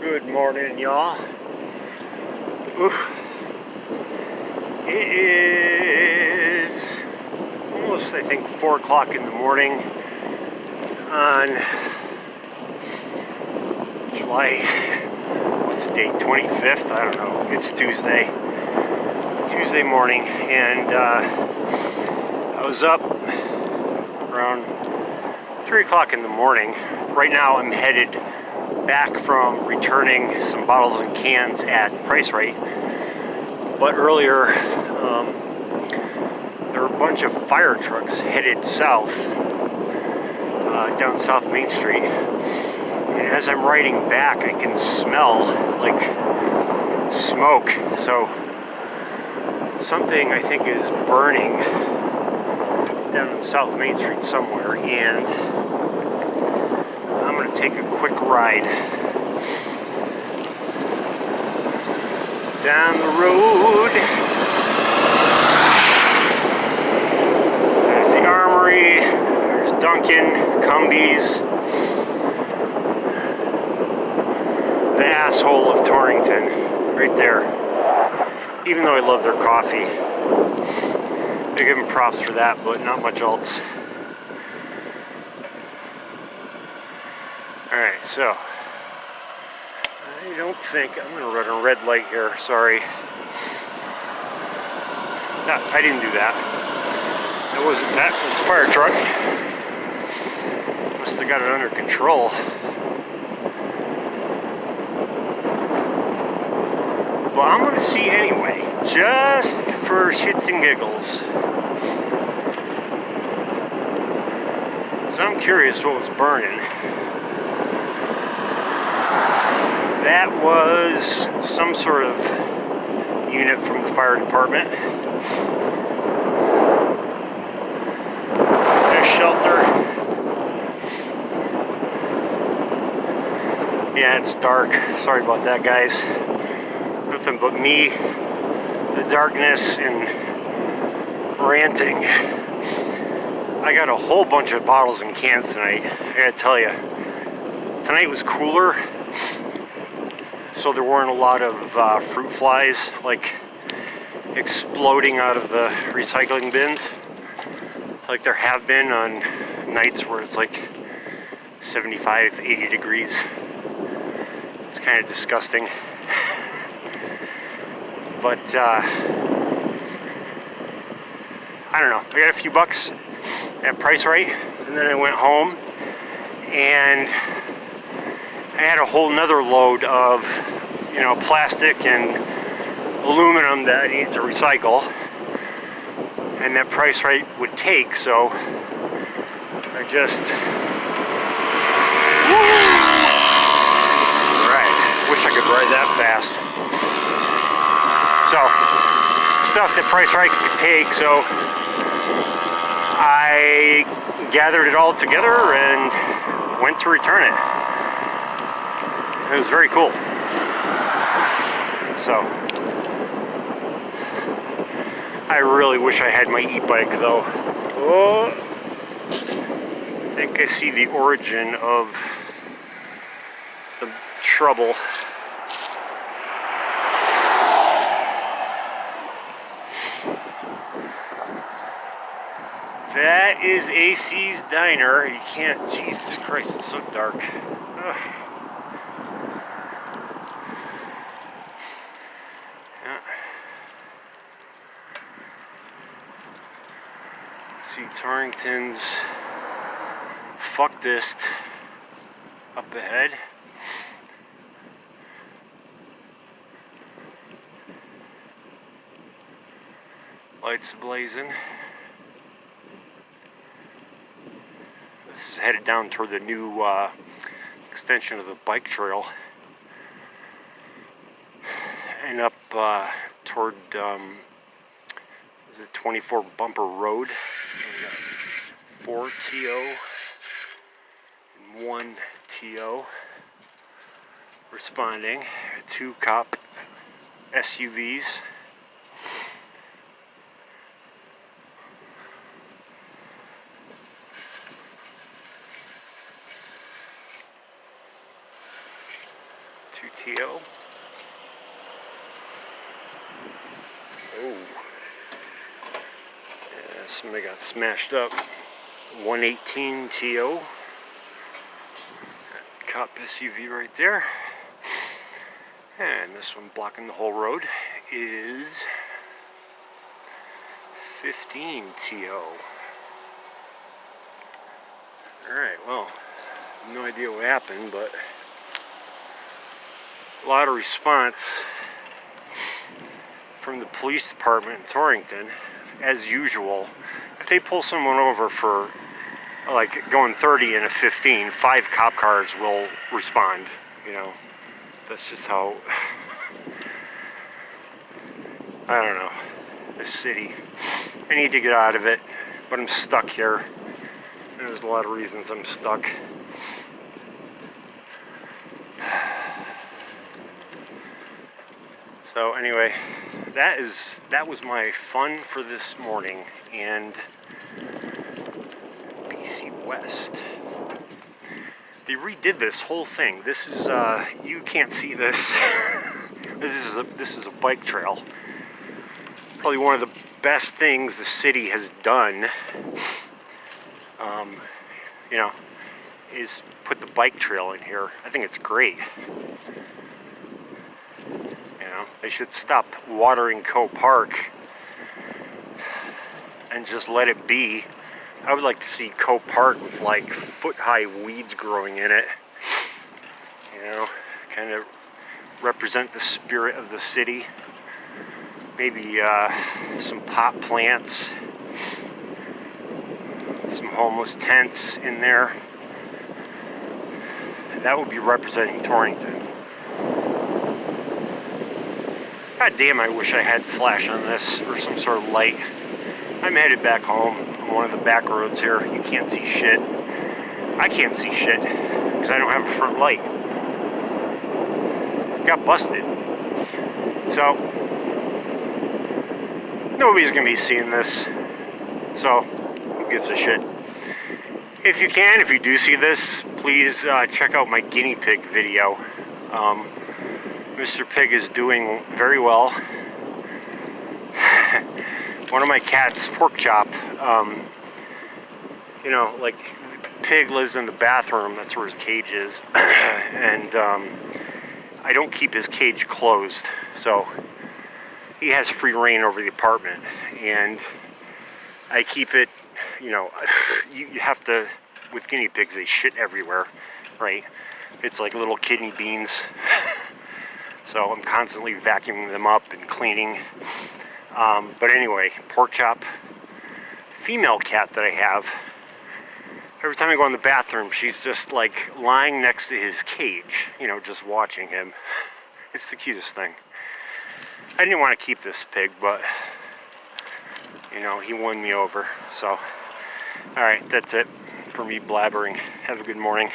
Good morning, y'all. It is almost, I think, 4 o'clock in the morning on July, what's the date, 25th? I don't know. It's Tuesday morning, and I was up around 3 o'clock in the morning. Right now I'm headed back from returning some bottles and cans at Price Rite, but earlier there were a bunch of fire trucks headed south, down South Main Street, and as I'm riding back I can smell like smoke, so something I think is burning down on South Main Street somewhere, and I'm going to take a quick ride down the road. There's the Armory, there's Duncan, Cumbies, the asshole of Torrington, right there. Even though I love their coffee, I give them props for that, but not much else. Alright, so I don't think I'm going to run a red light here, sorry. No, I didn't do that. It wasn't that, it's a fire truck. Must have got it under control. Well, I'm going to see anyway, just for shits and giggles. So I'm curious what was burning. That was some sort of unit from the fire department. Fish shelter. Yeah, it's dark. Sorry about that, guys. Nothing but me, the darkness, and ranting. I got a whole bunch of bottles and cans tonight. I gotta tell you, tonight was cooler, so there weren't a lot of fruit flies like exploding out of the recycling bins like there have been on nights where it's like 75, 80 degrees. It's kind of disgusting. But I don't know, I got a few bucks at Price Rite, and then I went home and I had a whole nother load of, you know, plastic and aluminum that I needed to recycle, and that Price Rite would take, so I just, right, wish I could ride that fast. So, stuff that Price Rite could take, so I gathered it all together and went to return it. It was very cool. So, I really wish I had my e-bike though. Oh, I think I see the origin of the trouble. That is AC's Diner. You can't, Jesus Christ, it's so dark. Ugh. Yeah. Let's see, Torrington's fuckedest up ahead. Lights blazing. This is headed down toward the new extension of the bike trail, and up toward is it 24 Bumper Road. We got 4 TO and 1 TO responding. 2 cop SUVs. 2TO. Oh. Yeah, somebody got smashed up. 118TO. Cop SUV right there. And this one blocking the whole road is 15TO. Alright, well, no idea what happened, but a lot of response from the police department in Torrington, as usual. If they pull someone over for like going 30 in a 15, 5 cop cars will respond, you know. That's just how, I don't know, this city. I need to get out of it, but I'm stuck here. There's a lot of reasons I'm stuck. So anyway, that was my fun for this morning. And BC West, they redid this whole thing. This is you can't see this. This is a bike trail. Probably one of the best things the city has done. You know, is put the bike trail in here. I think it's great. You know, they should stop watering Co Park and just let it be. I would like to see Co Park with like foot-high weeds growing in it. You know, kind of represent the spirit of the city. Maybe some pot plants, some homeless tents in there. That would be representing Torrington. God damn, I wish I had flash on this or some sort of light. I'm headed back home on one of the back roads here. You can't see shit. I can't see shit because I don't have a front light. Got busted. So, nobody's gonna be seeing this. So, who gives a shit? If you can, if you do see this, please check out my guinea pig video. Mr. Pig is doing very well. One of my cats, Pork Chop, you know, like, Pig lives in the bathroom, that's where his cage is, and I don't keep his cage closed, so he has free reign over the apartment, and I keep it, you know, you have to, with guinea pigs, they shit everywhere, right? It's like little kidney beans, so I'm constantly vacuuming them up and cleaning. But anyway, Pork Chop, female cat that I have, every time I go in the bathroom, she's just like lying next to his cage, you know, just watching him. It's the cutest thing. I didn't want to keep this pig, but, you know, he won me over. So, alright, that's it for me blabbering. Have a good morning.